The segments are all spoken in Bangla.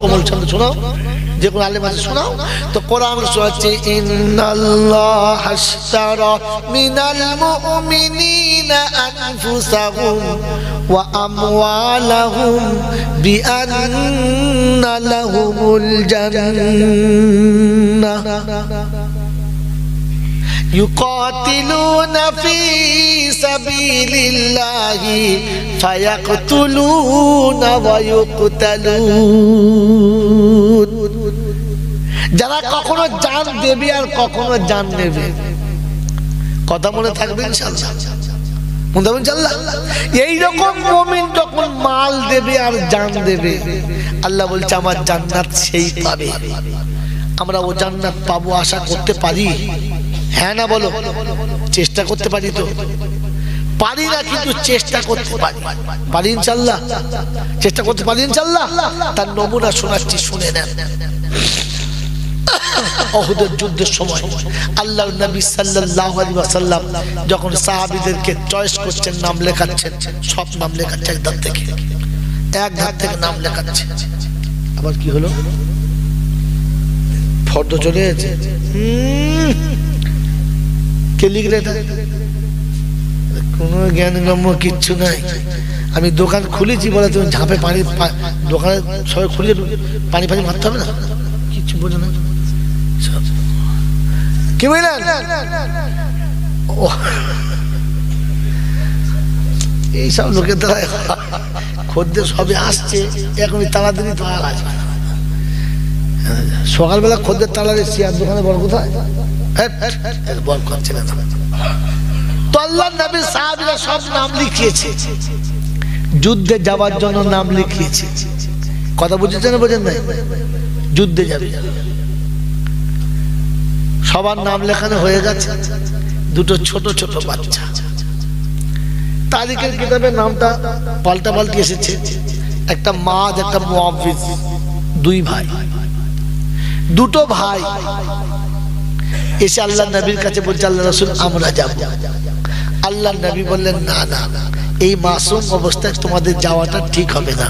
কোমল ছন্দ শোনাও, যে কোন আলেম আছে শোনাও। তো কোরআন শোনাচ্ছে ইন্নাল্লাহ আশতারা মিনাল মুমিনিনা আনফুসাহুম ওয়া আমওয়ালাহুম বিআন্না লাহুমুল জান্নাহ يقاتلون في سبيل الله فيقتلون ويقتلون যারা কখনো জান দেবে আর কখনো জান নেবে। কথা মনে থাকবে ইনশাআল্লাহ, মনে থাকবে ইনশাআল্লাহ। এইরকম মুমিন যখন মাল দেবে আর জান দেবে, আল্লাহ বলছে আমার জান্নাত সেই পাবে। আমরা ও জান্নাত পাবো আশা করতে পারি? হ্যাঁ না বলো? চেষ্টা করতে পারি তো? পারি না, কিন্তু চেষ্টা করতে পারি। পারি ইনশাআল্লাহ? চেষ্টা করতে পারি ইনশাআল্লাহ। তার নমুনা শোনাচ্ছি, শুনে নেন। উহুদের যুদ্ধের সময় আল্লাহর নবী সাল্লাল্লাহু আলাইহি ওয়াসাল্লাম যখন সাহাবীদেরকে চয়েস করছেন, নাম লেখাচ্ছেন, সব নাম লেখাচ্ছে এক ধার থেকে, এক ধার থেকে নাম লেখাচ্ছে। আবার কি হলো? ফর্দ চলে গেছে। কে লিখলে? কোনো জ্ঞানগম্য কিচ্ছু নাই। আমি দোকান খুলেছি বলে তুমি ঝাঁপে পানি, দোকানে সবাই খুলে পানি ফানি মারতে হবে না, কিচ্ছু বোঝো না। কি বুঝলেন? এইসব লোকের দ্বারা খদ্দের সবে আসছে, এখন তাড়াতাড়ি তো আর আসবে না। সকালবেলা খদ্দের তালা দিচ্ছি, আর দোকানে বড় কোথায় বল করছে না। তো আল্লাহর নবী সাহাবীরা সব নাম লিখিয়েছে, যুদ্ধে যাওয়ার জন্য নাম লিখিয়েছে। কথা বুঝেছেন না বোঝেন নাই? যুদ্ধে যাবে, সবার নাম লেখানো হয়ে গেছে। দুটো ছোট ছোট বাচ্চা, তারিখের কিতাবে নামটা পাল্টা পাল্টি এসেছে। একটা মাদ, একটা মুআফিজ, দুই ভাই, দুটো ভাই এসে আল্লাহ নবীর কাছে বলছে আল্লাহ রাসূল আমরা যাব। আল্লাহ নবী বললেন না না, এই মাসুম অবস্থায় তোমাদের যাওয়াটা ঠিক হবে না।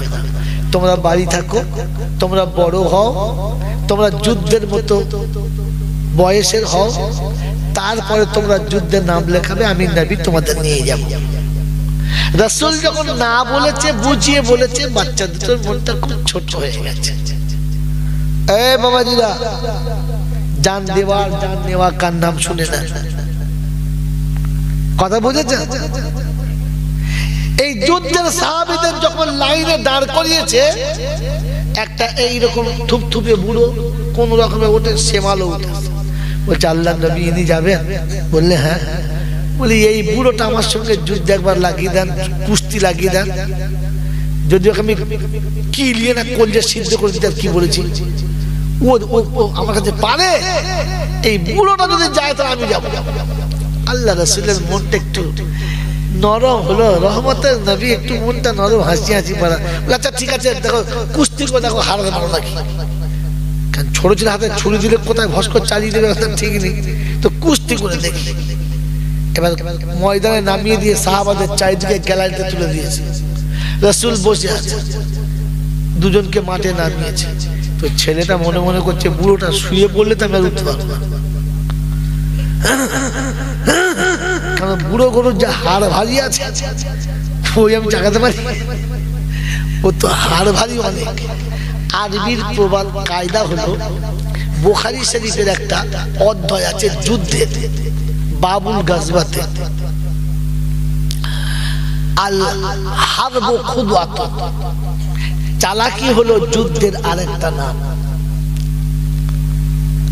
তোমরা বাড়ি থাকো, তোমরা বড় হও, তোমরা যুদ্ধের মতো বয়সের হও, তারপরে তোমরা যুদ্ধের নাম লেখাবে, আমি নবী তোমাদের নিয়ে যাব। রাসূল যখন না বলেছে, বুঝিয়ে বলেছে, বাচ্চা দুটোর মনটা খুব ছোট হয়ে গেছে। এ বাবাজিরা, জান দেওয়ার জান নেওয়া কার নাম শুনে না? কথা বুঝেছেন? এই যুদ্ধের সাহাবীদের যখন লাইনে দাঁড় করিয়েছে, একটা এইরকম থুপথুপে বুড়ো কোন রকমে ওঠে, সেমালো উঠে বলছে আল্লাহ নবী ইনি যাবেন? বললে হ্যাঁ। বলি এই বুড়োটা আমার সঙ্গে যুদ্ধ একবার লাগিয়ে দেন, কুস্তি লাগিয়ে দেন, যদি ওকে আমি কি নিয়ে না কলজে সিদ্ধ করে দিতে। কি বলেছি? ও আমার কাছে পারে, এই বুড়োটা যদি যায় তাহলে আমি যাবো। আল্লাহ রাসূলের মনটা একটু নরম হলো, রহমতের নবী একটু মনটা নরম, হাসি হাসি পারা। আচ্ছা ঠিক আছে, দেখো কুস্তি করে দেখো হারাতে পারো নাকি। কারণ ছোট ছিল, হাতে ছুরি দিলে কোথায় ভস্কর চালিয়ে দেবে ঠিক নেই, তো কুস্তি করে দেখি। এবার ময়দানে নামিয়ে দিয়ে সাহাবাদের চারিদিকে গ্যালারিতে তুলে দিয়েছে। রাসূল বসে আছে, দুজনকে মাঠে নামিয়েছে। তো ছেলেটা মনে মনে করছে বুড়োটা শুয়ে পড়লে তো আমি উঠতে পারবো না, কারণ বুড়ো গরুর যা হাড় ভারী আছে ওই আমি চাকাতে পারি, ও তো হাড় ভারী অনেক। আরবির প্রবাদ কায়দা হলো, বুখারী শরীফের একটা অধ্যায় আছে যুদ্ধের, বাবুল গাজওয়াতে, আল হারবু খুদওয়াত, চালাকি হলো যুদ্ধের আরেকটা নাম।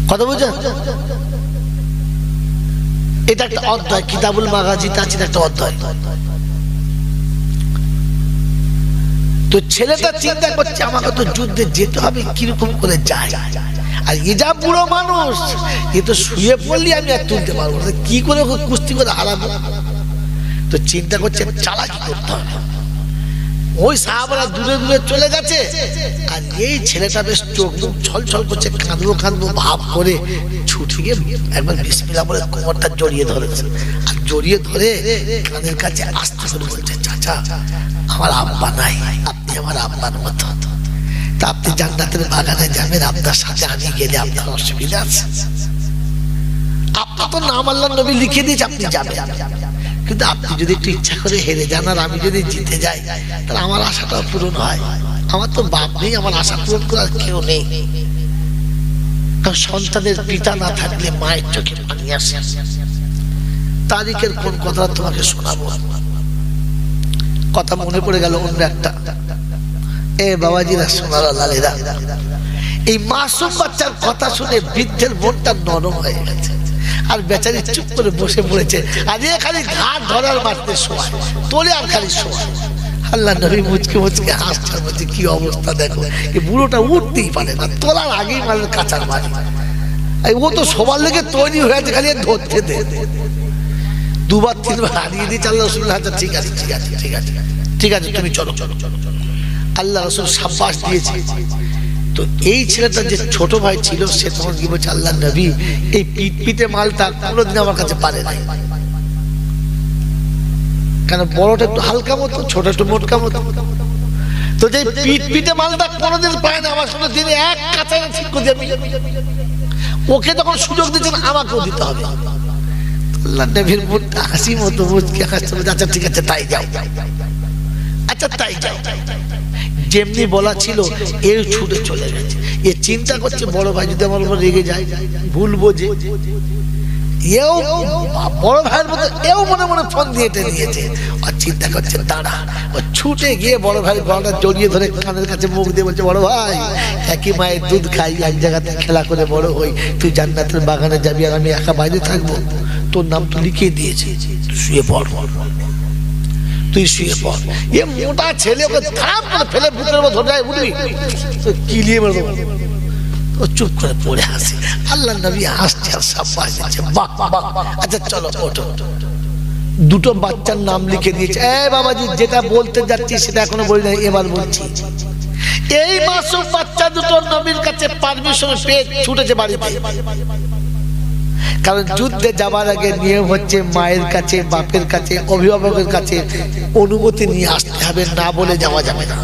কথা বুঝছেন? এটা একটা অধ্যায়, কিতাবুল মাগাজিতে আছে একটা অধ্যায়। তো ছেলেটা চিন্তা করছে আমাকে তো যুদ্ধে যেতে হবে, কিরকম করে যায়। আর এ যা বুড়ো মানুষ, এ তো শুয়ে পড়লি আমি আর তুলতে পারবো না, কি করে কুস্তি করে হারাবো। তো চিন্তা করছে চালাকি করতে হবে। ওই সাহাবারা দূরে দূরে চলে গেছে, আর এই ছেলেটা বেশ চোখ মুখ ছলছল করছে, কাঁদবো কাঁদবো ভাব করে ছুটে গিয়ে একবার বিসমিল্লাহ বলে কোমরটা জড়িয়ে ধরেছে। আর জড়িয়ে ধরে কানের কাছে আস্তে করে বলছে চাচা আমার আব্বা নাই, আপনি আমার আব্বার মতো। তা আপনি জান্নাতের বাগানে যাবেন, আপনার সাথে আমি গেলে আপনার অসুবিধা আছে? আপনার তো নাম আল্লাহ নবী লিখে দিয়েছে, আপনি যাবেন। কিন্তু আপনি যদি একটু ইচ্ছা করে হেরে যান আর আমি যদি জিতে যাই, তাহলে আমার আশাটাও পূরণ হয়। আমার তো বাপ নেই, আমার আশা পূরণ করার কেউ নেই। সন্তানের পিতা না থাকলে মায়ের চোখে পানি আসে। তারিখের কোন কথা তোমাকে শোনাবো, কথা মনে পড়ে গেল অন্য একটা। এ বাবাজিরা, সোনারা, লালেরা, এই মাসুম বাচ্চার কথা শুনে বৃদ্ধের মনটা নরম হয়ে গেছে, আর বেচারি চুপ করে বসে পড়েছে। আর এ খালি ঘাট ধরার মারতে শোয়ায়, তোলে আর খালি শোয়ায়। আল্লাহ নবী মুচকে মুচকে হাসছে, বলছে কি অবস্থা দেখো, এই বুড়োটা উঠতেই পারে না, তোলার আগেই মারের কাঁচার মারি। ও তো সবার লেগে তৈরি হয়েছে, খালি ধরতে দে। দুবার তিনবার হারিয়ে দিয়েছে। আল্লাহ রসুল, আচ্ছা ঠিক আছে ঠিক আছে ঠিক আছে ঠিক আছে, তুমি চলো চলো চলো। আল্লাহ রসুল সাব্বাস দিয়েছে। তো এই ছেলেটা যে ছোট ভাই ছিল, সে তখন কি বলছে, আল্লাহ নবী, এই পিটপিটে মালটা কোনোদিন আমার কাছে পারে নাই। কেন, বড়টা একটু হালকা মতো, ছোট একটু মোটকা মতো। তো যে পিটপিটে মালটা কোনোদিন পায় না, আমার সঙ্গে দিনে এক কাঁচা ঠিক করে আমি ওকে যখন সুযোগ দিচ্ছেন, আমাকেও দিতে হবে। আল্লাহ নবীর মুখটা হাসি মতো মুচকে হাসতে, আচ্ছা ঠিক আছে তাই যাও, আচ্ছা তাই যাও। যেমনি বলা ছিল, এর ছুটে চলে গেছে। এ চিন্তা করছে, বড় ভাই যদি আমার উপর রেগে যায়, ভুলবো যে। এও বড় ভাইয়ের মতো এও মনে মনে ফোন দিয়ে নিয়েছে, আর চিন্তা করছে দাঁড়া। ও ছুটে গিয়ে বড় ভাই গলাটা জড়িয়ে ধরে কানের কাছে মুখ দিয়ে বলছে, বড় ভাই, একই মায়ের দুধ খাই, এক জায়গাতে খেলা করে বড় হই। তুই জান্নাতের বাগানে যাবি আর আমি একা বাইরে থাকবো? তোর নাম তো লিখিয়ে দিয়েছি, তুই শুয়ে পড়, তুই শুয়ে পড়। এ মোটা ছেলে ওকে ধাম করে ফেলে বুকের উপর ধরে যায়, উঠবি কিলিয়ে মারবো। ও চুপ করে পড়ে আসে। আল্লাহ নবী হাসছে আর সাব্বাস দিচ্ছে, বাহ বাহ, আচ্ছা চলো ওঠো। দুটো বাচ্চার নাম লিখে দিয়েছে। এ বাবাজি, যেটা বলতে যাচ্ছি সেটা এখনো বলি নাই, এবার বলছি। এই মাসুম বাচ্চা দুটো নবীর কাছে পারমিশন পেয়ে ছুটেছে বাড়িতে। কারণ যুদ্ধে যাবার আগে নিয়ম হচ্ছে, মায়ের কাছে, বাপের কাছে, অভিভাবকের কাছে অনুমতি নিয়ে আসতে হবে, না বলে যাওয়া যাবে না।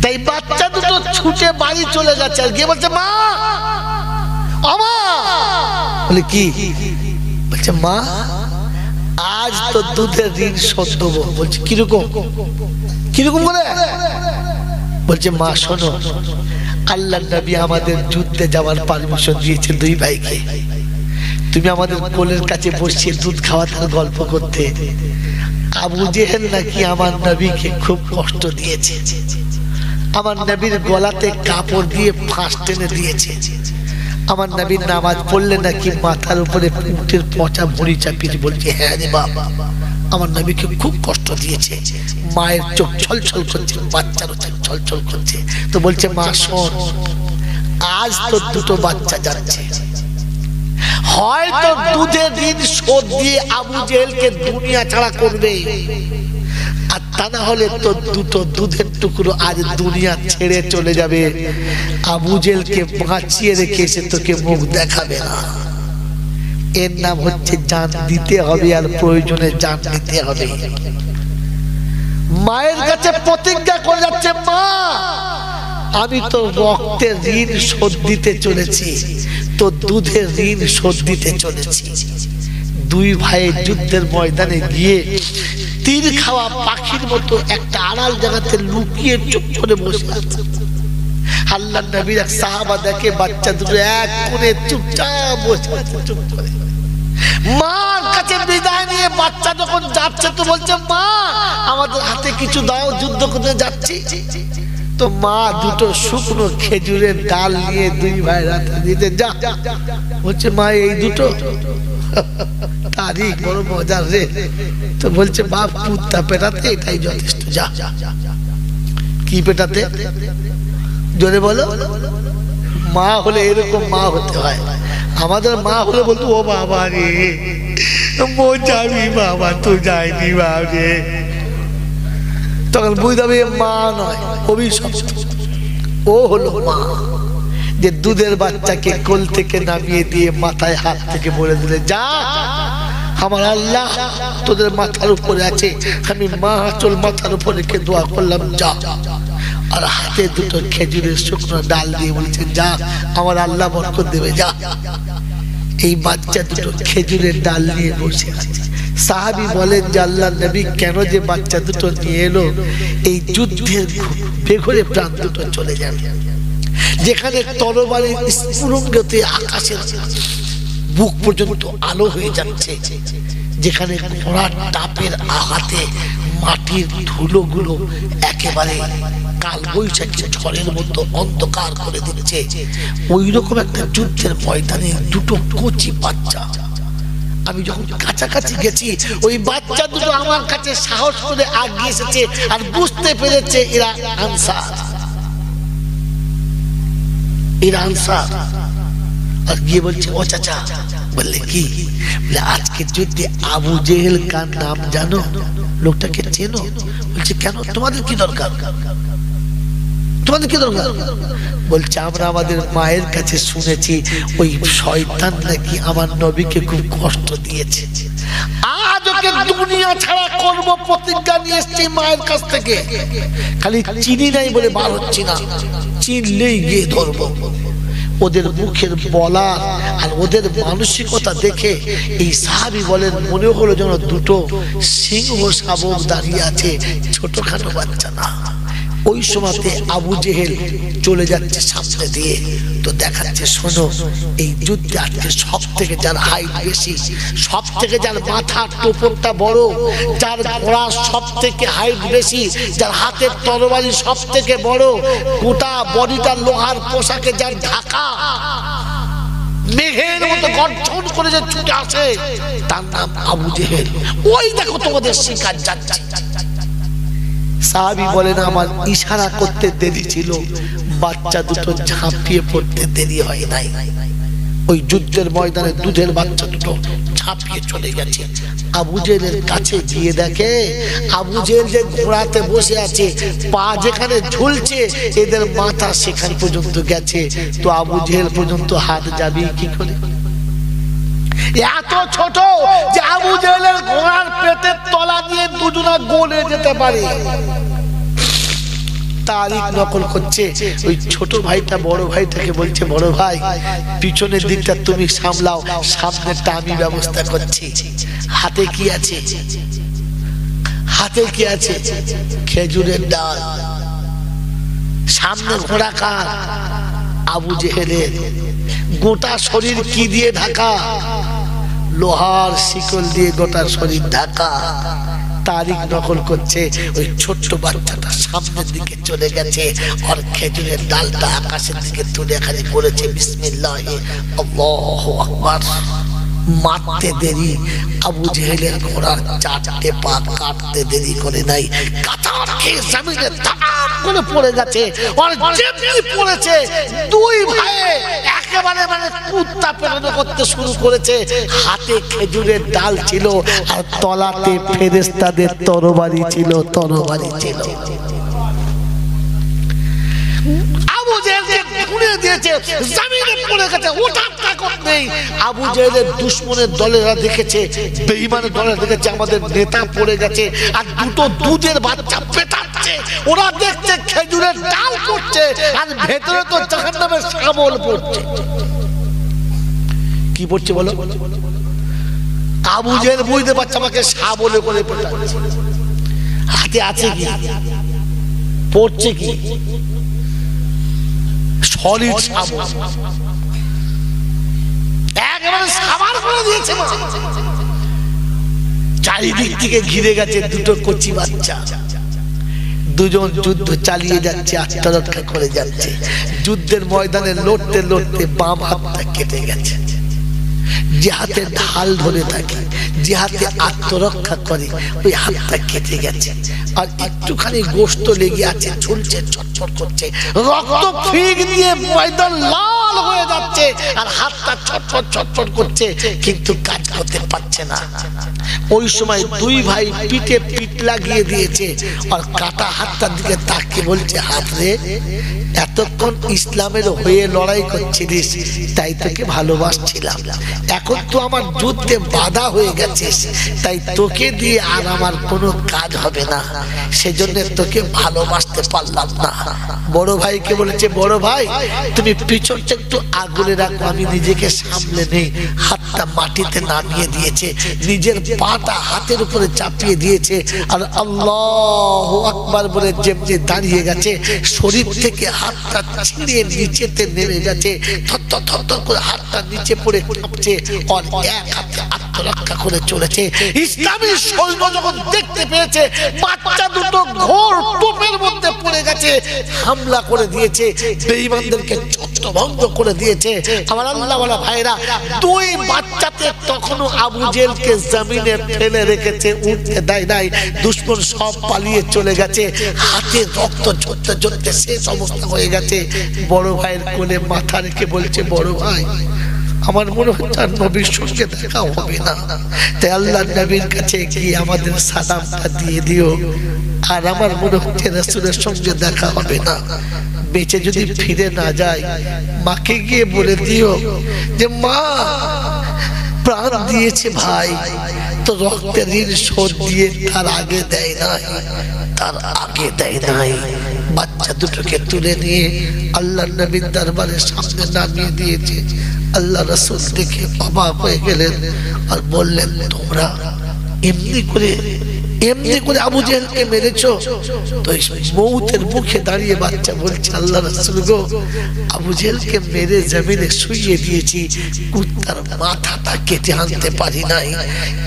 তাই বাচ্চা দুটো ছুটে বাড়ি চলে যাচ্ছে, আর গিয়ে বলছে, মা, আমা। বলে কি? বলছে, মা, আজ তো দুধের ঋণ শোধ দেবো। বলছে কিরকম? কিরকম করে? বলছে, মা শোনো, আল্লাহ নবী আমাদের যুদ্ধে যাওয়ার পারমিশন দিয়েছে দুই ভাইকে। তুমি আমাদের কোলের কাছে বসিয়ে দুধ খাওয়াতে, গল্প করতে। আবু জেহেল নাকি আমার নবীকে খুব কষ্ট দিয়েছে, আমার নবীর গলাতে কাপড় দিয়ে ফাঁস টেনে দিয়েছে। আমার নবীর নামাজ পড়লে নাকি মাথার উপরে উটের পচা ভুঁড়ি চাপিয়ে। বলছে, হ্যাঁ রে বাবা, আমার নবীকে খুব কষ্ট দিয়েছে। মায়ের চোখ ছলছল করছে, বাচ্চারও চোখ ছলছল করছে। তো বলছে, মা শোন, আজ তো দুটো বাচ্চা যাচ্ছে, হয়তো দুধের ঋণ শোধ দিয়ে আবু জেহেলকে দুনিয়া ছাড়া করবে, আর তা না হলে তো দুটো দুধের টুকরো আজ দুনিয়া ছেড়ে চলে যাবে। আবু জেহেলকে বাঁচিয়ে রেখে এসে তোকে মুখ দেখাবে না। এর নাম হচ্ছে জান দিতে হবে, আর প্রয়োজনে জান নিতে হবে। মায়ের কাছে প্রতিজ্ঞা করে যাচ্ছে, মা, আমি তো রক্তের ঋণ শোধ দিতে চলেছি, তো দুধের ঋণ শোধ দিতে চলেছি। দুই ভাইয়ের যুদ্ধের ময়দানে গিয়ে তীর খাওয়া পাখির মতো একটা আড়াল জায়গাতে লুকিয়ে চুপ করে বসে আছে। আল্লাহ নবীর এক সাহাবা দেখে বাচ্চা দুটো এক কোণে চুপচাপ বসে আছে, চুপ করে। মার কাছে বিদায় নিয়ে বাচ্চা যখন যাচ্ছে, তো বলছে, মা, আমাদের হাতে কিছু দাও, যুদ্ধ করতে যাচ্ছি। তো মা দুটো শুকনো খেজুরের ডাল নিয়ে দুই ভাই হাতে দিতে, যা। বলছে, মা, এই দুটো? তারিখ বড় মজার রে। তো বলছে, বাপ, কুত্তা পেটাতে এটাই যথেষ্ট, যা। কি পেটাতে? জোরে বলো। মা হলে এরকম মা হতে হয়। আমাদের মা হলে বলতো, ও বাবা রে, মো যাবি বাবা, তুই যাইনি বাবা রে। তখন বুঝতে হবে মা নয়, অভিশপ্ত। ও হলো মা, যে দুধের বাচ্চাকে কোল থেকে নামিয়ে দিয়ে মাথায় হাত থেকে বলে দিলে, যা, আমার আল্লাহ তোদের মাথার উপরে আছে, আমি মা চল মাথার উপরে রেখে দোয়া করলাম যা। আর হাতে দুটো খেজুরের শুকনো ডাল দিয়ে বলছেন যা, আমার আল্লাহ বরকত দেবে যা। এই বাচ্চা দুটো খেজুরের ডাল নিয়ে বসে আছে। সাহাবী বলেন যে আল্লাহর নবী কেন যে বাচ্চা দুটো নিয়ে এলো? এই যুদ্ধের বেঘরে প্রাণ দুটো চলে যাবে, যেখানে তরবারির স্ফুলিঙ্গতে আকাশের বুক পর্যন্ত আলো হয়ে যাচ্ছে, যেখানে ঘোড়ার টাপের আঘাতে মাটির ধুলোগুলো একেবারে কাল বৈশাখী ঝড়ের মতো অন্ধকার করে দিচ্ছে, ওই রকম একটা যুদ্ধের ময়দানে দুটো কচি বাচ্চা। আমি যখন কাছাকাছি গেছি, ওই বাচ্চা দুটো আমার কাছে সাহস করে আগিয়ে এসেছে আর বুঝতে পেরেছে এরা আনসার, এরা আনসার। আর গিয়ে বলছে ও চাচা, বললে কি? বলে আজকের যুদ্ধে আবু জেহেল কার নাম জানো? লোকটাকে চেনো? বলছে কেন, তোমাদের কি দরকার? তোমাদের কি দরকার? বলছে আমরা আমাদের মায়ের কাছে শুনেছি ওই শয়তান নাকি আমার নবীকে খুব কষ্ট দিয়েছে, আজ ওকে দুনিয়া ছাড়া করব প্রতিজ্ঞা নিয়ে এসেছি মায়ের কাছ থেকে। খালি চিনি নাই বলে বার হচ্ছি না, চিনলেই গিয়ে ধরবো। ওদের মুখের বলা আর ওদের মানসিকতা দেখে এই সাহাবী বলেন মনে হলো যেন দুটো সিংহ শাবক দাঁড়িয়ে আছে, ছোটখাটো বাচ্চা না। ওই সময়তে আবু জেহেল চলে যাচ্ছে সামনে দিয়ে, তো দেখাচ্ছে শোনো এই যুদ্ধে আজকে সব থেকে যার হাইট বেশি, সব থেকে যার মাথার টোপরটা বড়, যার ঘোড়া সব থেকে হাইট বেশি, যার হাতের তরবারি সব থেকে বড়, গোটা বডিটা লোহার পোশাকে যার ঢাকা, মেঘের মতো গর্জন করে যে ছুটে আসে, তার নাম আবু জেহেল। ওই দেখো তোমাদের শিকার যাচ্ছে। সাহাবী বলেন আমার ইশারা করতে দেরি ছিল, বাচ্চা দুটো ঝাঁপিয়ে পড়তে দেরি হয় নাই। ওই যুদ্ধের ময়দানে দুধের বাচ্চা দুটো ঝাঁপিয়ে চলে গেছে। আবু জেহেলের কাছে গিয়ে দেখে আবু জেহেল যে ঘোড়াতে বসে আছে, পা যেখানে ঝুলছে এদের মাথা সেখানে পর্যন্ত গেছে, তো আবু জেহেল পর্যন্ত হাত যাবে কি করে? এত ছোট যে আবু জেহেলের ঘোড়ার পেটের তলা দিয়ে দুজনা গলে যেতে পারে। তারিখ নকল করছে, ওই ছোট ভাইটা বড় ভাইটাকে বলছে বড় ভাই পিছনের দিকটা তুমি সামলাও, সামনেরটা আমি ব্যবস্থা করছি। হাতে কি আছে? হাতে কি আছে? খেজুরের ডাল। সামনে ঘোড়া কার? আবু জেহেলের। গোটা শরীর কি দিয়ে ঢাকা? লোহার শিকল দিয়ে গোটা শরীর ঢাকা। তারিখ নকল করছে, ওই ছোট্ট বাচ্চাটা সামনের দিকে চলে গেছে, আর খেজুরের ডালটা আকাশের দিকে তুলে খালি পড়েছে বিসমিল্লাহ আল্লাহু আকবার। মারতে দেরি, আবু জেহেলের ঘোড়ার চারটে পা কাটতে দেরি করে নাই, কাতার খেয়ে জমিনে ধাপ করে পড়ে গেছে। আর যেমনি পড়েছে দুই ভাই একেবারে মানে কুত্তা পেটানো করতে শুরু করেছে। হাতে খেজুরের ডাল ছিল আর তলাতে ফেরেশতাদের তরবারি ছিল, তরবারি ছিল। আবু জেহেলকে ঘুরে দিয়েছে, জমিনে পড়ে গেছে, ওঠার তাকত নেই। আবু জেহেলের দুশমনের দলেরা দেখেছে, বেঈমানের দলেরা দেখেছে আমাদের নেতা পড়ে গেছে, আর দুটো দুধের বাচ্চা পেটাচ্ছে। ওরা দেখছে খেজুরের ডাল পড়ছে আর ভেতরে তো জাহান্নামের শাবল পড়ছে। কি পড়ছে বলো? আবু জেহেল বুঝতে পারছে আমাকে শাবলে করে পেটাচ্ছে। হাতে আছে কি? পড়ছে কি? সলিড শাবল, একেবারে সাবার করে দিয়েছে। চারিদিক থেকে ঘিরে গেছে দুটো কচি বাচ্চা। দুজন যুদ্ধ চালিয়ে যাচ্ছে, আত্মরক্ষা করে যাচ্ছে। যুদ্ধের ময়দানে লড়তে লড়তে বাম হাতটা কেটে গেছে। যে হাতে ঢাল ধরে থাকে, যে হাতে আত্মরক্ষা করে, ওই হাতটা কেটে গেছে। আর একটুখানি গোশত লেগে আছে, ঝুলছে, ছটফট করছে, রক্ত ফিক দিয়ে ময়দান লাল লাল হয়ে যাচ্ছে আর হাতটা ছটফট ছটফট করছে, কিন্তু কাজ করতে পারছে না। ওই সময় দুই ভাই পিঠে পিঠ লাগিয়ে দিয়েছে আর কাটা হাতটার দিকে তাকিয়ে বলছে, হাত রে, এতক্ষণ ইসলামের হয়ে লড়াই করছিলিস, তাই তোকে ভালোবাসছিলাম, এখন তো আমার যুদ্ধে বাধা হয়ে গেছিস, তাই তোকে দিয়ে আর আমার কোনো কাজ হবে না, সেজন্য তোকে ভালোবাসতে পারলাম না। বড় ভাইকে বলেছে, বড় ভাই তুমি পিছনটা একটু আগলে রাখো, আমি নিজেকে সামলে নেই। হাতটা মাটিতে নামিয়ে দিয়েছে, নিজের পাটা হাতের উপরে চাপিয়ে দিয়েছে আর আল্লাহু আকবার বলে যেমনি দাঁড়িয়ে গেছে, শরীর থেকে হাতটা ছিঁড়ে নিচেতে নেমে গেছে, থরথর থরথর করে হাতটা নিচে পড়ে কাঁপছে আর এক হাতে আত্মরক্ষা করে চলেছে। ইসলামী সৈন্য যখন দেখতে পেয়েছে বাচ্চা দুটো ঘোর টোপের মধ্যে পড়ে গেছে, হামলা করে দিয়েছে, বেঈমানদেরকে ছত্রভঙ্গ করে দিয়েছে। আমার আল্লাহওয়ালা ভাইরা, দুই বাচ্চাতে তখনও আবু জেহেলকে জমিনে ফেলে রেখেছে, উঠতে দেয় নাই। দুশমন সব পালিয়ে চলে গেছে, হাতে রক্ত ঝরতে ঝরতে শেষ অবস্থা হয়ে গেছে। বড় ভাইয়ের কোলে মাথা রেখে বলছে, বড় ভাই আমার মনে হচ্ছে আর নবীর সঙ্গে দেখা হবে না, তাই আল্লাহ নবীর কাছে গিয়ে আমাদের সালামটা দিয়ে দিও, আর আমার মনে হচ্ছে রাসূলের সঙ্গে দেখা হবে না। বেঁচে যদি ফিরে না যায়, মাকে গিয়ে বলে দিও যে মা, প্রাণ দিয়েছে ভাই তো রক্তের ঋণ শোধ দিয়ে তার আগে দেয় নাই, তার আগে দেয় নাই। বাচ্চা দুটোকে তুলে নিয়ে আল্লাহ নবীর দরবারের সামনে নামিয়ে দিয়েছে। আল্লাহ রাসূল দেখে অবাক হয়ে গেলেন আর বললেন, তোমরা এমনি করে আবু জেহেলকে মেরেছো? তো মৌতের মুখে দাঁড়িয়ে বাচ্চা বলছে, আল্লাহ রাসূল গো, আবু জেহেলকে মেরে জমিনে শুইয়ে দিয়েছি, কুত্তার মাথাটা কেটে আনতে পারি নাই,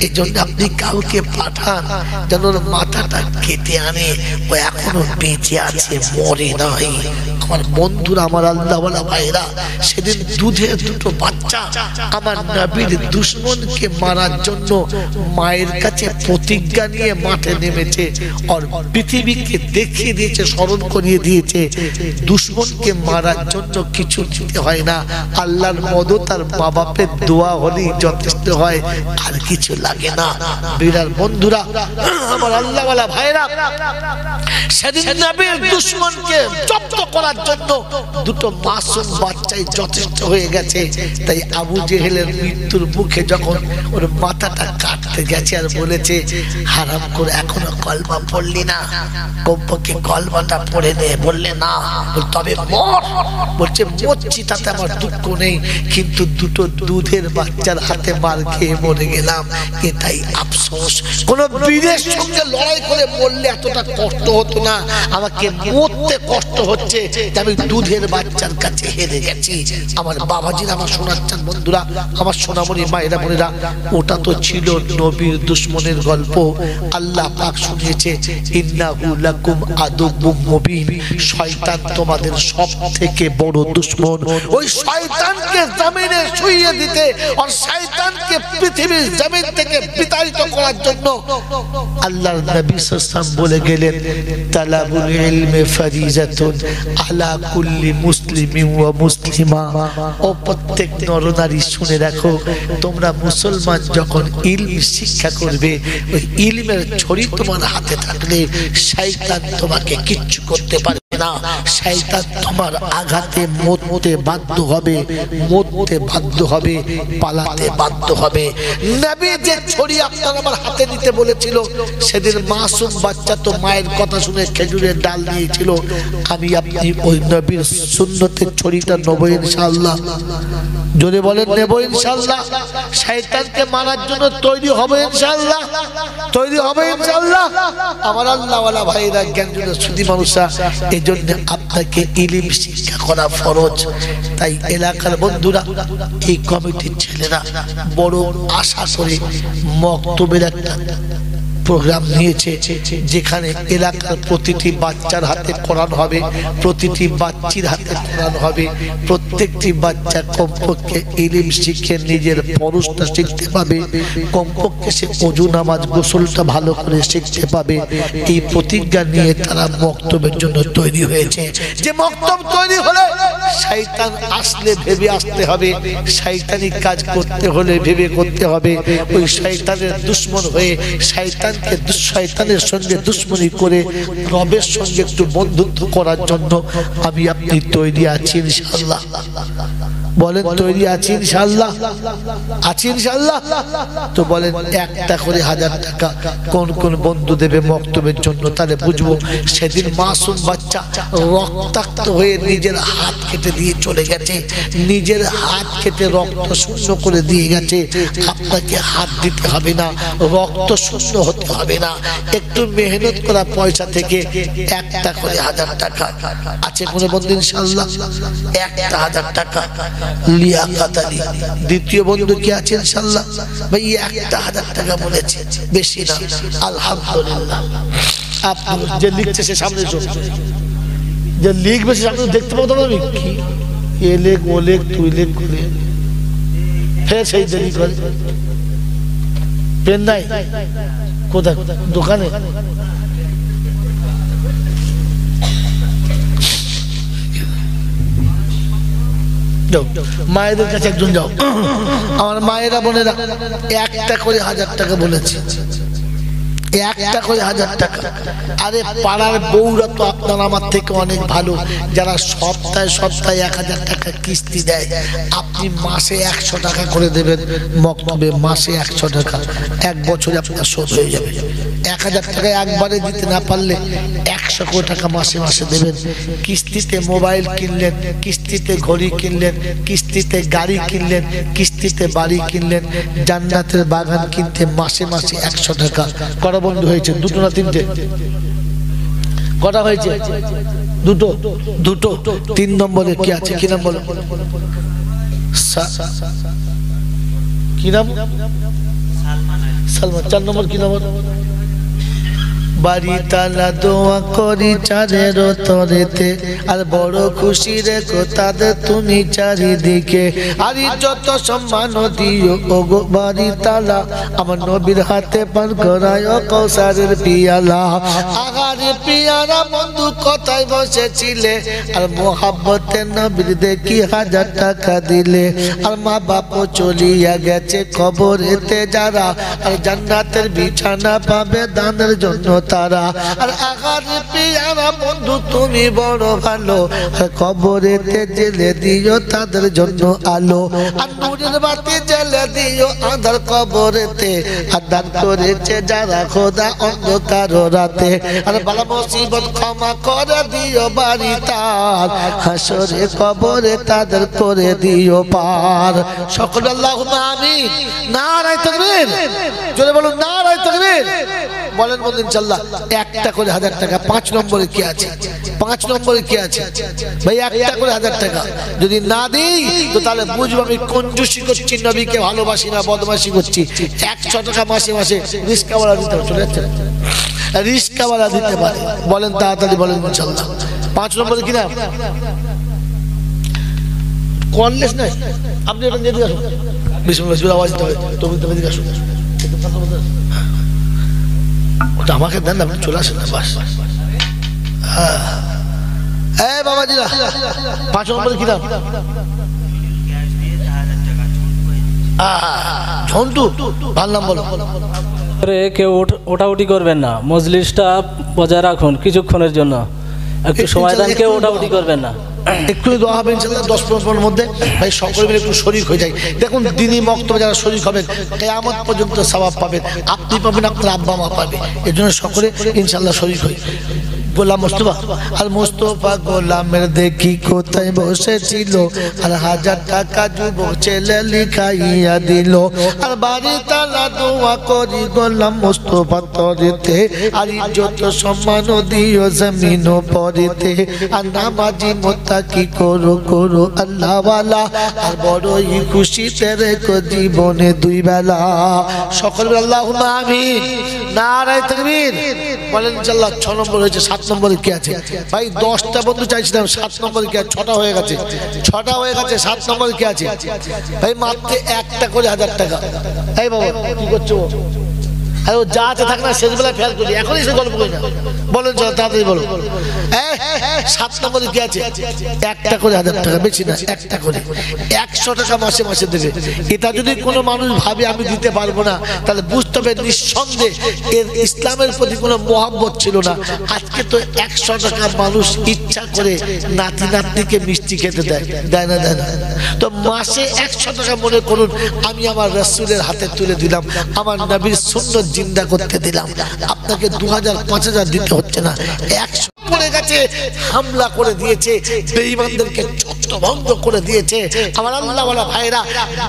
এজন্য আপনি কাউকে পাঠান যেন ওর মাথাটা কেটে আনে, ও এখনো বেঁচে আছে, মরে নাই। আমার বন্ধুরা, আমার আল্লাহওয়ালা ভাইরা, সেদিন দুধের দুটো বাচ্চা আমার নবীর দুশমনকে মারার জন্য মায়ের কাছে প্রতিজ্ঞা নিয়ে মাঠে নেমেছে আর পৃথিবীকে দেখিয়ে দিয়েছে, স্মরণ করিয়ে দিয়েছে, দুশমনকে মারার জন্য কিছু দিতে হয় না, আল্লাহর মদত আর মা বাপের দোয়া হলেই যথেষ্ট হয়, আর কিছু লাগে না। বিরাট বন্ধুরা, আমার আল্লাহওয়ালা ভাইরা, সেদিন নবীর দুশমনকে জব্দ করার জন্য দুটো মাসুম বাচ্চাই যথেষ্ট হয়ে গেছে। তাই আবু জেহেলের মৃত্যুর মুখে যখন ওর মাথাটা কাটতে গেছে আর বলেছে, হারাম করে এখনো কলমা পড়লি না, কমপক্ষে কলমাটা পড়ে নে। বললে না, তবে মর। বলছে, মরছি তাতে আমার দুঃখ নেই, কিন্তু দুটো দুধের বাচ্চার হাতে মার খেয়ে মরে গেলাম, এটাই আফসোস। কোন বীরের সঙ্গে লড়াই করে মরলে এতটা কষ্ট হতো না, আমাকে মরতে কষ্ট হচ্ছে, আমি দুধের বাচ্চার কাছে হেরে গেছি। আমার বাবাজিরা, আমার শোনাচ্ছেন বন্ধুরা, আমার সোনামণি মায়েরা বোনেরা, ওটা তো ছিল নবীর দুশমনের গল্প। আল্লাহ পাক শুনিয়েছে, ইন্নাহু লাকুম আদুউম মুবিন, শয়তান তোমাদের সবথেকে বড় দুশমন। ওই শয়তানকে জমিনে শুইয়ে দিতে আর শয়তানকে পৃথিবীর জমিন থেকে বিতাড়িত করার জন্য আল্লাহর নবী সাল্লাল্লাহু আলাইহি ওয়াসাল্লাম বলে গেলেন, তালাবুল ইলমি ফারিজাতুন আলা কুল্লি মুসলিমিন ওয়া মুসলিমা। ও প্রত্যেক নরনারী শুনে রাখো, তোমরা মুসলমান যখন ইলম শিক্ষা করবে, ওই ইলমের ছড়ি তোমার হাতে থাকলে শয়তান তোমাকে কিচ্ছু করতে পারবে না। শয়তান তোমার আঘাতে মরতে বাধ্য হবে, পালাতে বাধ্য হবে। নবী যে ছড়ি আপনার আমার হাতে নিতে বলেছিল, সেদিন মাসুম বাচ্চা তো মায়ের কথা শুনে খেজুরের ডাল নিয়েছিল। আমি আপনি ওই নবীর সুন্নতের ছড়িটা নেব ইনশাআল্লাহ। যদি বলেন নেব ইনশাআল্লাহ। শয়তানকে মারার জন্য তৈরি হবে ইনশাআল্লাহ, তৈরি হবে ইনশাআল্লাহ। আমার আল্লাহওয়ালা ভাইরা, জ্ঞানজন্য সুধী মানুষরা, এই জন্য আপনাকে ইলম শিক্ষা করা ফরজ। তাই এলাকার বন্ধুরা, এই কমিটির ছেলেরা বড় আশা করে মক্তবের একটা প্রোগ্রাম নিয়েছে, যেখানে এলাকার প্রতিটি বাচ্চার হাতে কোরআন হবে, প্রতিটি বাচ্চির হাতে কোরআন হবে, প্রত্যেকটি বাচ্চা কমপক্ষে ইলম শিখে নিজের ফরজটা শিখতে পাবে, কমপক্ষে সে ওযু নামাজ গোসলটা ভালো করে শিখতে পাবে। এই প্রতিজ্ঞা নিয়ে তারা মক্তবের জন্য তৈরি হয়েছে। যে মক্তব তৈরি হলে শয়তান আসলে ভেবে আসতে হবে, শয়তানি কাজ করতে হলে ভেবে করতে হবে। ওই শয়তানের দুশ্মন হয়ে শয়তানের সঙ্গে দুশ্মনী করে রবের সঙ্গে একটু বন্ধুত্ব করার জন্য আমি আপনি তৈরি আছি ইনশাআল্লাহ। বলেন তৈরি আছি ইনশাআল্লাহ? আছি ইনশাআল্লাহ? তো বলেন একটা করে 1000 টাকা কোন কোন বন্ধু দেবে মক্তবের জন্য, তাহলে বুঝবো সেদিন মাসুম বাচ্চা রক্তাক্ত হয়ে নিজের হাত কেটে দিয়ে চলে গেছে, নিজের হাত কেটে রক্ত শূন্য করে দিয়ে গেছে। আপনাকে হাত দিতে হবে না, রক্ত শূন্য হতে হবে না, একটু মেহনত করা পয়সা থেকে একটা করে 1000 টাকা আছে কোন বন্ধু ইনশাআল্লাহ? একটা 1000 টাকা লিয়াকাত আলী। দ্বিতীয় বন্ধু কি আছে ইনশাআল্লাহ? ভাই একটা 1000 টাকা বলেছে, বেশি না। আলহামদুলিল্লাহ। আপনি যে লিখছে সে সামনে এসো, যে লিখবে সে সামনে দেখতে পাবো। আমি কি এ লেখ ও লেখ তুই লেখ করে ফের সেই দেরি করে। পেন নাই কোথায়? দোকানে। মায়েদের কাছে একজন যাও। আমার মায়েরা বোনেরা একটা করে 1000 টাকা বলেছে, একটা করে 1000 টাকা। আরে পাড়ার বউরা তো আপনার আমার থেকে অনেক ভালো, যারা সপ্তাহে সপ্তাহে 1000 টাকা কিস্তি দেয়। আপনি মাসে 100 টাকা করে দেবেন মক্তবে, মাসে 100 টাকা, 1 বছরে আপনার শোধ হয়ে যাবে। 1000 টাকা একবারে দিতে না পারলে 100 কোটি টাকা মাসে মাসে দেবেন। কিস্তিতে মোবাইল কিনলেন, কিস্তিতে ঘড়ি কিনলেন, কিস্তিতে গাড়ি কিনলেন, কিস্তিতে বাড়ি কিনলেন, জান্নাতের বাগান কিনতে মাসে মাসে 100 টাকা। কটা বন্ধু হয়েছে? দুটো না তিনটে? কটা হয়েছে? দুটো। দুটো। 3 নম্বরে কি আছে? কি নাম বলো? কি নাম? সালমান। 4 নম্বর কি নম্বর? বাড়ি তালা দোয়া করি চাঁদের তরেতে, আর বড় খুশি রেখো তাদের তুমি চারিদিকে। আর যত সম্মান দিও ওগো বাড়ি তালা, আমার নবীর হাতে পান করায় কৌসারের পিয়ালা। আগারে পিয়ারা বন্ধু কোথায় বসেছিলে, আর মোহাব্বতে নবীর দেখি 1000 টাকা দিলে। আর মা বাপও চলিয়া গেছে কবরেতে যারা, আর জান্নাতের বিছানা পাবে দানের জন্য তারা। আর আগারে পিয়ারা বন্ধু তুমি বড় ভালো, আর কবরেতে জেলে দিও তাদের জন্য আলো। আর নূরের বাতি জেলে দিও আঁধার কবরেতে, আর দান করেছে যারা খোদা অন্ধকার রাতে। আর বালা মুসিবত ক্ষমা করে দিও বাড়ি তার, হাসরে কবরে তাদের করে দিও পার। সকল আল্লাহুম্মা আমিন। নারায়ে তাকবীর। জোরে বলুন নারায়ে তাকবীর। বলেন বলুন ইনশাআল্লাহ। একটা করে 1000 টাকা। 5 নম্বরে কি আছে? 5 নম্বরে কি আছে ভাই? একটা করে 1000 টাকা যদি না দিই তো তাহলে বুঝবো আমি কঞ্জুসি করছি, নবীকে ভালোবাসি না, বদমাশি করছি। 100 টাকা মাসে মাসে রিস্কাওয়ালা দিতে হবে। চলে যাচ্ছে রিস্কাওয়ালা দিতে পারে। বলেন তাড়াতাড়ি বলেন ইনশাআল্লাহ। 5 নম্বরে কি না? কনলেস নাই। আপনি এটা নিয়ে দিয়ে আসুন। বিসমিল্লাহ আওয়াজ দিতে হবে। তুমি দিকে আসুন। ওটা আমাকে দেন, আপনি চলে আসেন না বাস। হ্যাঁ বাবাজিরা, 5 নম্বরে কি নাম? ঝন্টু। ভালো নাম বলো। কেউ ওঠাউঠি করবেন না, মজলিসটা বজায় রাখুন কিছুক্ষণের জন্য, একটু সময় দেন, কেউ ওঠাউঠি করবেন না। একটু দোয়া হবে ইনশাআল্লাহ 10-15 মিনিটের মধ্যে। ভাই সকলে মিলে একটু শরীক হয়ে যায়। দেখুন দিনী মক্তবে যারা শরীক হবেন কিয়ামত পর্যন্ত সওয়াব পাবেন, আপনি পাবেন, আপনার আব্বা মা পাবে। এর জন্য সকলে ইনশাআল্লাহ শরীক হই। গোলাম মোস্তফা, আর মোস্তফা গোলামের দেখি কোথায় বসেছিল, আর 1000 টাকা যুবক ছেলে লিখাইয়া দিল, আর বাড়ি তালা দোয়া করি গোলাম মোস্তফা তরিতে, আর ইজ্জত সম্মান দিও জমিন পরিতে, আর নামাজি মুত্তাকি করো করো আল্লাহওয়ালা, আর বড়ই খুশিতে রেখো জীবনে 2 বেলা। সকল আল্লাহুম্মা আমিন। নারায়ে তাকবীর বলেন ইনশাআল্লাহ। 6 নম্বর হয়েছে, 7 নম্বরে কি আছে ভাই? 10টা বন্ধু চাইছিলাম, 7 নম্বরে কি আছে? 6টা হয়ে গেছে, 6টা হয়ে গেছে, 7 নম্বরে কি আছে ভাই? মাত্র একটা করে 1000 টাকা। এই বাবা কি করছো? আরে ও যা আছে থাক না, শেষবেলা ফেল করি, এখনই সে গল্প করি না। বলেন চলো তাড়াতাড়ি বলো। 7 নম্বরে কি আছে? একটা করে 1000 টাকা, বেশি না, একটা করে 100 টাকা মাসে মাসে দেবে। এটা যদি কোনো মানুষ ভাবে আমি দিতে পারবো না, তাহলে বুঝতে হবে নিঃসন্দেহে এর ইসলামের প্রতি কোনো মহব্বত ছিল না। আজকে তো 100 টাকা মানুষ ইচ্ছা করে নাতি নাতনিকে মিষ্টি খেতে দেয়, দেয় না? দেয় না? তো মাসে 100 টাকা মনে করুন আমি আমার রাসূলের হাতে তুলে দিলাম, আমার নবীর সুন্নাত জিন্দা করতে দিলাম। আপনাকে 2000 5000 দিতে হচ্ছে না, 100 পড়ে গেছে, হামলা করে দিয়েছে, বেঈমানদেরকে ছত্রভঙ্গ করে দিয়েছে। আমার আল্লাহওয়ালা ভাইরা,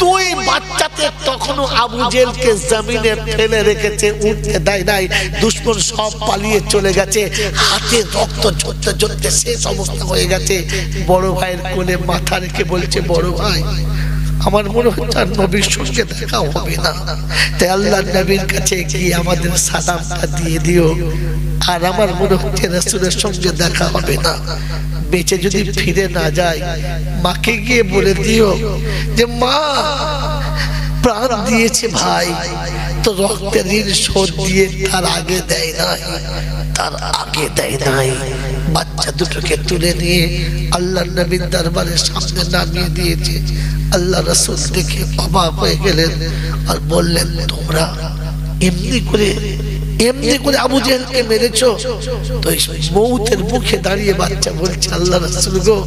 2 বাচ্চাতে তখনও আবু জেলকে জমিনে ফেলে রেখেছে, উঠতে দেয় নাই। দুশমন সব পালিয়ে চলে গেছে, হাতে রক্ত ঝরতে ঝরতে শেষ অবস্থা হয়ে গেছে। বড় ভাইয়ের কোলে মাথা রেখে বলছে, বড় ভাই আমার মনে হচ্ছে আর নবীর সঙ্গে দেখা হবে না, তাই আল্লাহ নবীর কাছে গিয়ে আমাদের সালামটা দিয়ে দিও। আর আমার মনে হচ্ছে রাসূলের সঙ্গে দেখা হবে না, বেঁচে যদি ফিরে না যায় মাকে গিয়ে বলে দিও যে মা প্রাণ দিয়েছে ভাই, তো রক্তের ঋণ শোধ দিয়ে তার আগে দেয় নাই, তার আগে দেয় নাই। বাচ্চা দুটোকে তুলে নিয়ে আল্লাহ নবীর দরবারের সামনে নামিয়ে দিয়েছে। আল্লাহ রাসূল দেখে অবাক হয়ে গেলেন আর বললেন, তোমরা এমনি করে আবু জেহেলকে মেরেছো? তো মৌতের মুখে দাঁড়িয়ে বাচ্চা বলছে, আল্লাহ রাসূল গো,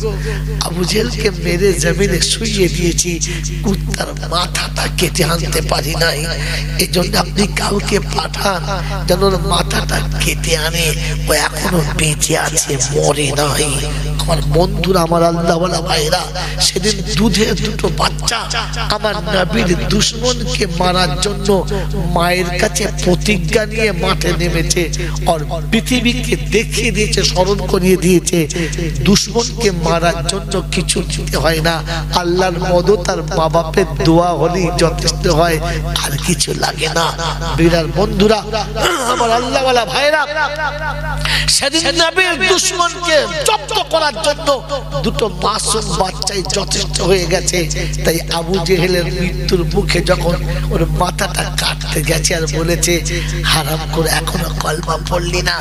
আবু জেহেলকে মেরে জমিনে শুইয়ে দিয়েছি, কুত্তার মাথাটা কেটে আনতে পারি নাই, এজন্য আপনি কাউকে পাঠান যেন ওর মাথাটা কেটে আনে, ও এখনো বেঁচে আছে, মরে নাই। আমার বন্ধুরা, আমার আল্লাহওয়ালা ভাইরা, সেদিন দুধের 2টো বাচ্চা আমার নবীর দুশমনকে মারার জন্য মায়ের কাছে প্রতিজ্ঞা নিয়ে মাঠে নেমেছে, আর পৃথিবীকে দেখিয়ে দিয়েছে, স্মরণ করিয়ে দিয়েছে দুশমনকে মারার জন্য কিছু দিতে হয় না, আল্লাহর মদদ আর মা বাপের দোয়া হলেই যথেষ্ট হয়, আর কিছু লাগে না। বিরার বন্ধুরা, আমার আল্লাহওয়ালা ভাইরা, সেদিন নবীর দুশমনকে জব্দ করার জন্য 2টো মাসুম বাচ্চাই যথেষ্ট হয়ে গেছে। তাই আবু জেহেলের মৃত্যুর মুখে যখন ওর মাথাটা কাটতে গেছে আর বলেছে, হারাম করে এখনো কলমা পড়লি না,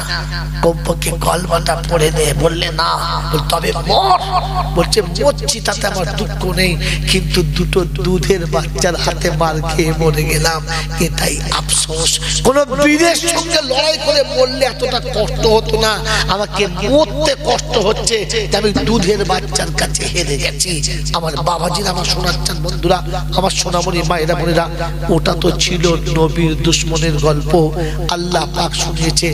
কমপক্ষে কলমাটা পড়ে নে। বললে না, তবে মর। বলছে মরছি তাতে আমার দুঃখ নেই, কিন্তু 2টো দুধের বাচ্চার হাতে মার খেয়ে মরে গেলাম, এটাই আফসোস। কোন বীরের সঙ্গে লড়াই করে মরলে এতটা কষ্ট হতো না, আমাকে মরতে কষ্ট হচ্ছে যে আমি দুধের বাচ্চার কাছে হেরে গেছি। আমার বাবাজিরা, আমার শোনাচ্ছেন বন্ধুরা, আমার সোনামণি মায়েরা বোনেরা, ওটা তো ছিল নবীর দুশমনের গল্প। আল্লাহ পাক শুনিয়েছে,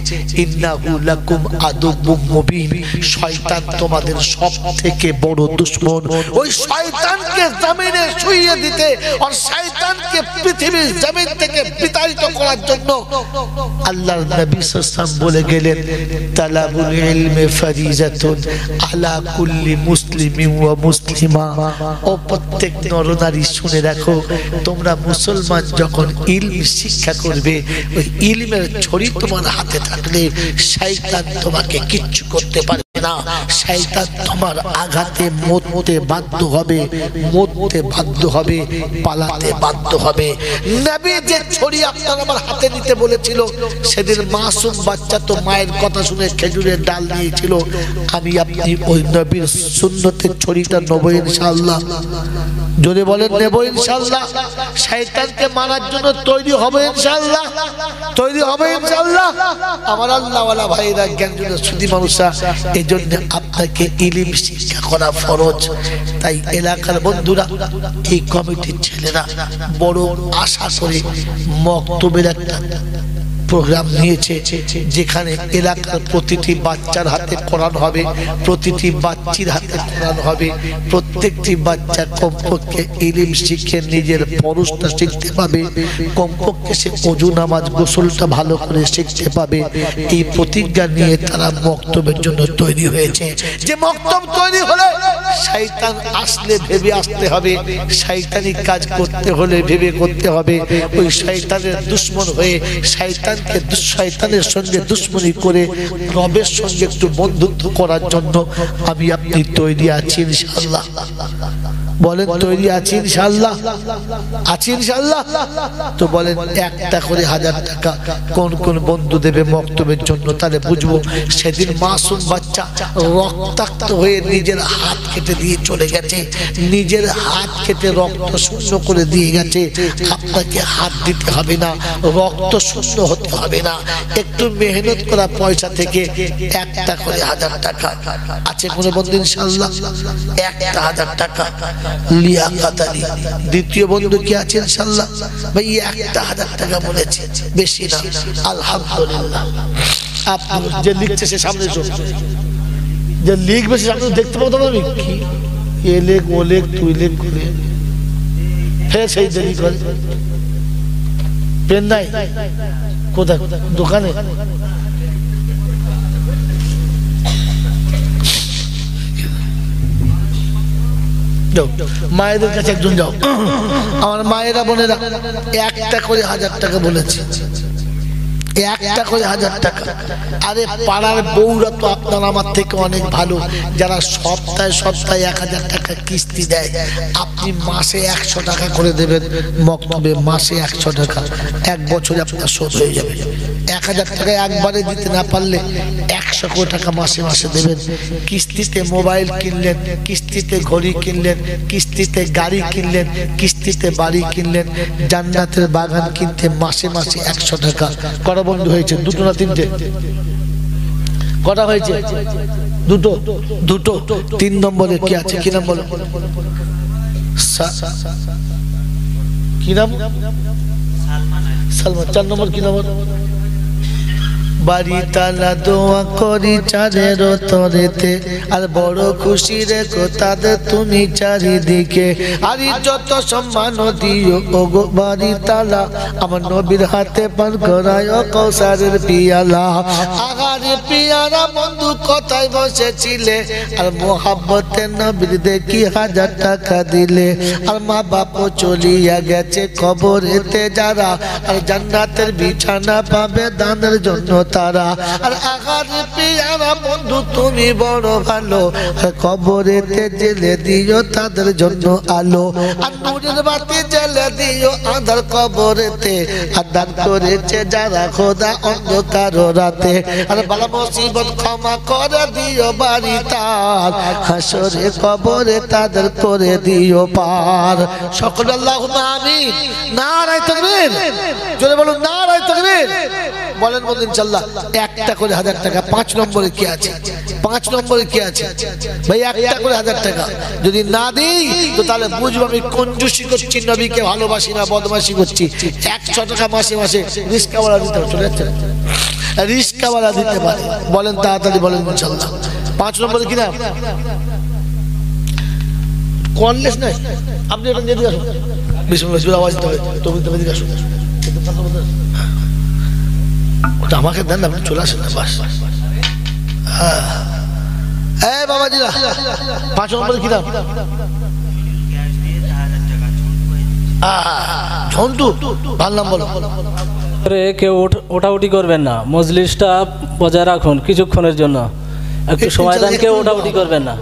ইন্নাহু লাকুম আদুব্বুম মুবিন, শয়তান তোমাদের সবথেকে বড় দুশমন। ওই শয়তানকে জমিনে শুইয়ে দিতে আর শয়তানকে পৃথিবীর জমিন থেকে বিতাড়িত করার জন্য আল্লাহর নবী সাল্লাল্লাহু আলাইহি ওয়াসাল্লাম বলে গেলেন, তালাবুল ইলমি ফারিজাতুন আলা কুল্লি মুসলিমিন ওয়া মুসলিমা। ও প্রত্যেক নরনারী শুনে রাখো, তোমরা মুসলমান যখন ইলম শিক্ষা করবে, ওই ইলমের ছড়ি তোমার হাতে থাকলে শয়তান তোমাকে কিচ্ছু করতে পারবে না। শয়তান তোমার আঘাতে মরতে বাধ্য হবে, পালাতে বাধ্য হবে। নবী যে ছড়ি আপনার আমার হাতে নিতে বলেছিল, সেদিন মাসুম বাচ্চা তো মায়ের কথা শুনে খেজুরের ডাল দিয়েছিল। আমি আপনি ওই নবীর সুন্নতের ছড়িটা নেব ইনশাআল্লাহ। যদি বলেন নেব ইনশাআল্লাহ। শয়তানকে মারার জন্য তৈরি হবে ইনশাআল্লাহ, তৈরি হবে ইনশাআল্লাহ। আমার আল্লাহওয়ালা ভাইরা, জ্ঞানজনের সুধী মানুষরা, এই জন্য আপনাকে ইলম শিক্ষা করা ফরজ। তাই এলাকার বন্ধুরা, এই কমিটির ছেলেরা বড় আশা করে মক্তবের একটা প্রোগ্রাম নিয়েছে, যেখানে এলাকার প্রতিটি বাচ্চার হাতে কোরআন হবে, প্রতিটি বাচ্চির হাতে কোরআন হবে, প্রত্যেকটি বাচ্চা কমপক্ষে ইলম শিখে নিজের ফরজটা শিখতে পাবে, কমপক্ষে সে ওযু নামাজ গোসলটা ভালো করে শিখতে পাবে। এই প্রতিজ্ঞা নিয়ে তারা মক্তবের জন্য তৈরি হয়েছে। যে মক্তব তৈরি হলে শয়তান আসলে ভেবে আসতে হবে, শয়তানি কাজ করতে হলে ভেবে করতে হবে। ওই শয়তানের দুশ্মন হয়ে শয়তানের সঙ্গে দুশ্মনী করে রবের সঙ্গে একটু বন্ধুত্ব করার জন্য আমি আপনি তৈরি আছি ইনশাআল্লাহ। বলেন তৈরি আছি ইনশাআল্লাহ? আছি ইনশাআল্লাহ? তো বলেন একটা করে 1000 টাকা কোন কোন বন্ধু দেবে মক্তবের জন্য, তাহলে বুঝবো সেদিন মাসুম বাচ্চা রক্তাক্ত হয়ে নিজের হাত কেটে দিয়ে চলে গেছে, নিজের হাত কেটে রক্ত শূন্য করে দিয়ে গেছে। আপনাকে হাত দিতে হবে না, রক্ত শূন্য হতে হবে না, একটু মেহনত করা পয়সা থেকে একটা করে 1000 টাকা আছে কোন বন্ধু ইনশাআল্লাহ? একটা 1000 টাকা লিয়াকাত আলী। দ্বিতীয় বন্ধু কি আছে ইনশাআল্লাহ? ভাই একটা 1000 টাকা বলেছে, বেশি না। আলহামদুলিল্লাহ। আপনি যে লিখছে সে সামনে এসো, যে লিখবে সে সামনে দেখতে পাবো। তুমি কি এ লেখ ও লেখ তুই লেখ করে ফের সেই দেরি করে। পেন নাই কোথায়? দোকানে। মায়েদের কাছে একজন যাও, আমার মায়েরা বোনেরা একটা করে 1000 টাকা বলেছে, একটা করে 1000 টাকা। আরে পাড়ার বউরা তো আপনার আমার থেকে অনেক ভালো, যারা সপ্তাহে 1000 টাকা কিস্তি দেয়। আপনি মাসে 100 টাকা করে দেবেন মক্তবে, মাসে 100 টাকা, 1 বছরে আপনার শোধ হয়ে যাবে। 1000 টাকা একবারে দিতে না পারলে 100 কোটি টাকা মাসে মাসে দেবেন। কিস্তিতে মোবাইল কিনলেন, কিস্তিতে ঘড়ি কিনলেন, কিস্তিতে গাড়ি কিনলেন, কিস্তিতে বাড়ি কিনলেন, জান্নাতের বাগান কিনতে মাসে মাসে 100 টাকা। কটা বন্ধু হয়েছে? দুটো না তিনটে? কটা হয়েছে? দুটো। দুটো। 3 নম্বরে কি আছে? কি নাম বলো? কি নাম? সালমান। 4 নম্বর কি নাম? বাড়ি তালা দোয়া করি চারের তরেতে, আর বড় খুশি রেখো তাদের তুমি চারিদিকে, আর যত সম্মান দিও ওগো বাড়ি তালা, আমার নবীর হাতে পান করায় কৌসারের পিয়ালা। আগারে পিয়ারা বন্ধু কোথায় বসেছিলে, আর মোহাব্বতে নবীর দেখি 1000 টাকা দিলে, আর মা বাপও চলিয়া গেছে কবরেতে যারা, আর জান্নাতের বিছানা পাবে দানের জন্য তারা। আর আগারে পিয়ারা বন্ধু তুমি বড় ভালো, আর কবরেতে জেলে দিও তাদের জন্য আলো, আর নূরের বাতি জেলে দিও আঁধার কবরেতে, আর দান করেছে যারা খোদা অন্ধকার রাতে, আর বালা মুসিবত ক্ষমা করে দিও বাড়ি তার, হাসরে কবরে তাদের করে দিও পার। সকল আল্লাহুম্মা আমিন। নারায়ে তাকবীর। জোরে বলুন নারায়ে তাকবীর। বলেন বলেন ইনশাআল্লাহ। একটা করে 1000 টাকা। 5 নম্বরে কি আছে? 5 নম্বরে কি আছে ভাই? একটা করে 1000 টাকা যদি না দিই তো তাহলে বুঝবো আমি কঞ্জুসি করছি, নবীকে ভালোবাসি না, বদমাশি করছি। 100 টাকা মাসে মাসে রিস্কাওয়ালা দিতে হবে, চলে যাচ্ছে রিস্কাওয়ালা দিতে পারে। বলেন তাড়াতাড়ি বলেন ইনশাআল্লাহ। 5 নম্বরে কি না? কনলেস নাই। আপনি এটা দিয়ে আসুন, বিসমিল্লাহ আওয়াজ দিতে হবে। তুমি দিয়ে আসুন, ওটা আমাকে দেন না, আপনি চলে আসেন না বাস। হ্যাঁ বাবাজিরা, 5 নম্বরে কি নাম? ঝন্টু। ভালো নাম বলো। কেউ ওঠাউঠি করবেন না, মজলিসটা বজায় রাখুন কিছুক্ষণের জন্য, একটু সময় দেন, কেউ ওঠাউঠি করবেন না।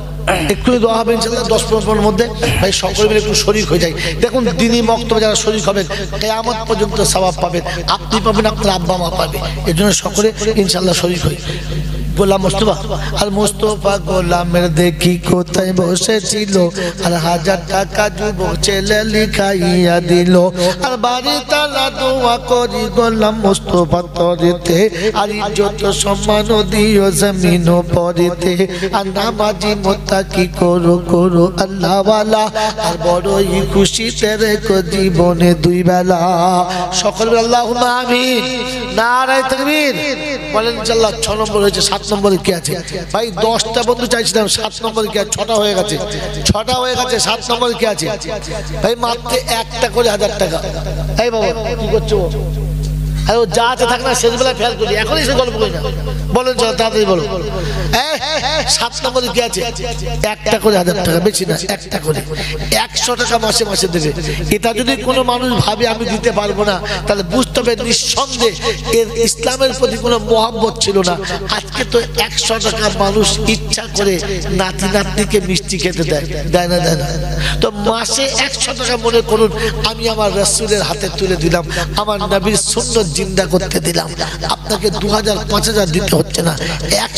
একটু দোয়া হবে ইনশাআল্লাহ 10-15 মিনিটের মধ্যে। ভাই সকলে মিলে একটু শরীক হয়ে যায়। দেখুন দিনী মক্তবে যারা শরীক হবেন কিয়ামত পর্যন্ত সওয়াব পাবেন, আপনি পাবেন, আপনার আব্বা মা পাবে। এর জন্য সকলে ইনশাআল্লাহ শরীক হই। গোলাম মোস্তফা, আর মোস্তফা গোলামের দেখি কোথায় বসেছিল, আর 1000 টাকা যুবক ছেলে লিখাইয়া দিল, আর বাড়ি তালা দোয়া করি গোলাম মোস্তফা তরেতে, আর ইজ্জত সম্মান দিও জমিন পরেতে, আর নামাজি মোত্তাকি করো করো আল্লাহ ওয়ালা, আর বড়ই খুশিতে রেখো জীবনে 2 বেলা। সকল আল্লাহুম্মা আমিন। নারায়ে তাকবীর বলেন ইনশাআল্লাহ। 6 নম্বর হয়েছে, 7 নম্বরে কি আছে ভাই? 10টা বন্ধু চাইছিলাম, 7 নম্বরে কি আছে? 6টা হয়ে গেছে, 6টা হয়ে গেছে। 7 নম্বরে কি আছে ভাই? মাত্র একটা করে 1000 টাকা। এই বাবা কি করছো? আর ও যা আছে থাক না, শেষ বেলা ফেল করি, এখনই সে গল্প করি না। বলেন চলো তাড়াতাড়ি বলো। 7 নম্বরে কি আছে? একটা করে 1000 টাকা, বেশি না, একটা করে 100 টাকা মাসে মাসে দেবে। এটা যদি কোনো মানুষ ভাবে আমি দিতে পারবো না, তাহলে বুঝতে হবে নিঃসন্দেহে এর ইসলামের প্রতি কোনো মহব্বত ছিল না। আজকে তো 100 টাকা মানুষ ইচ্ছা করে নাতি নাতনিকে মিষ্টি খেতে দেয়, দেয় না? দেয় না? তো মাসে 100 টাকা মনে করুন আমি আমার রাসূলের হাতে তুলে দিলাম, আমার নবীর সুন্নাত জিন্দা করতে দিলাম। আপনাকে 2000 5000 দিতে হচ্ছে না, 100